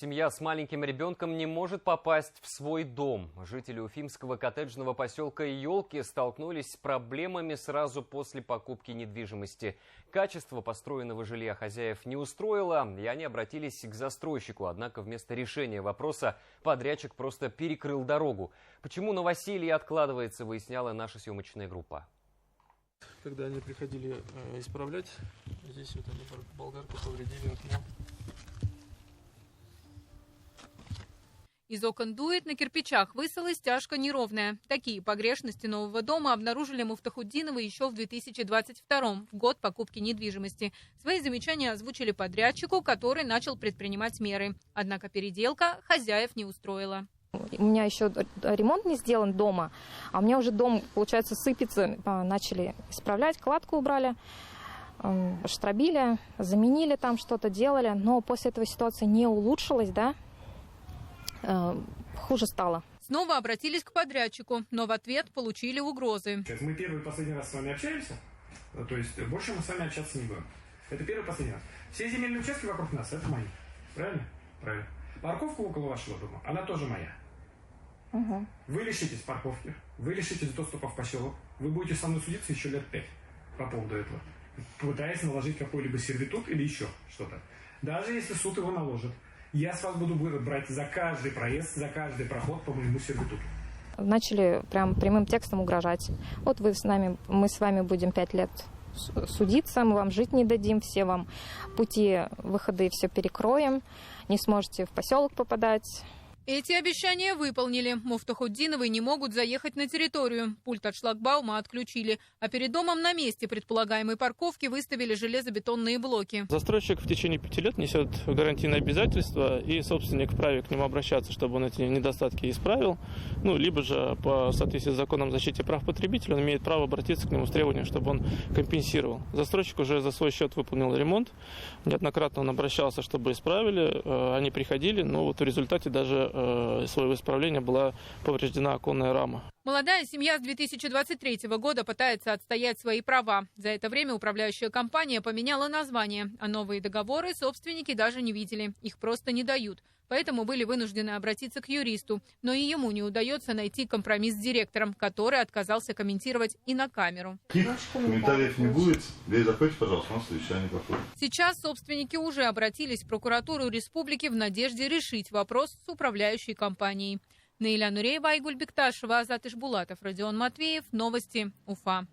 Семья с маленьким ребенком не может попасть в свой дом. Жители уфимского коттеджного поселка Елки столкнулись с проблемами сразу после покупки недвижимости. Качество построенного жилья хозяев не устроило, и они обратились к застройщику. Однако вместо решения вопроса подрядчик просто перекрыл дорогу. Почему новоселье откладывается, выясняла наша съемочная группа. Когда они приходили исправлять, здесь вот они болгарку повредили окно. Из окон дует, на кирпичах высылась стяжка неровная. Такие погрешности нового дома обнаружили Муфтахуддиновы еще в 2022 в год покупки недвижимости. Свои замечания озвучили подрядчику, который начал предпринимать меры. Однако переделка хозяев не устроила. У меня еще ремонт не сделан дома, а у меня уже дом, получается, сыпется. Начали исправлять, кладку убрали, штробили, заменили там что-то, делали. Но после этого ситуация не улучшилась, да? Хуже стало. Снова обратились к подрядчику, но в ответ получили угрозы. Мы первый и последний раз с вами общаемся, то есть больше мы с вами общаться не будем. Это первый и последний раз. Все земельные участки вокруг нас, это мои. Правильно? Правильно. Парковка около вашего дома, она тоже моя. Угу. Вы лишитесь парковки, вы лишитесь доступа в поселок, вы будете со мной судиться еще лет 5 по поводу этого, пытаясь наложить какой-либо сервитут или еще что-то. Даже если суд его наложит, я с вас буду брать за каждый проезд, за каждый проход по моему сервитуту. Начали прям прямым текстом угрожать. Вот мы с вами будем 5 лет судиться, мы вам жить не дадим, все вам пути, выходы все перекроем, не сможете в поселок попадать. Эти обещания выполнили. Муфтахуддиновы не могут заехать на территорию. Пульт от шлагбаума отключили. А перед домом на месте предполагаемой парковки выставили железобетонные блоки. Застройщик в течение 5 лет несет гарантийные обязательства, и собственник вправе к нему обращаться, чтобы он эти недостатки исправил. Либо же по соответствии с законом о защите прав потребителя он имеет право обратиться к нему с требованием, чтобы он компенсировал. Застройщик уже за свой счет выполнил ремонт. Неоднократно он обращался, чтобы исправили. Они приходили, но в результате даже своего исправления была повреждена оконная рама. Молодая семья с 2023 года пытается отстоять свои права. За это время управляющая компания поменяла название, а новые договоры собственники даже не видели. Их просто не дают. Поэтому были вынуждены обратиться к юристу. Но и ему не удается найти компромисс с директором, который отказался комментировать и на камеру. Комментариев не будет. Дверь закройте, пожалуйста, у нас совещание проходит. Сейчас собственники уже обратились в прокуратуру республики в надежде решить вопрос с управляющей компанией. Наиля Нуреева, Айгуль Бекташева, Азат Ишбулатов, Родион Матвеев. Новости. Уфа.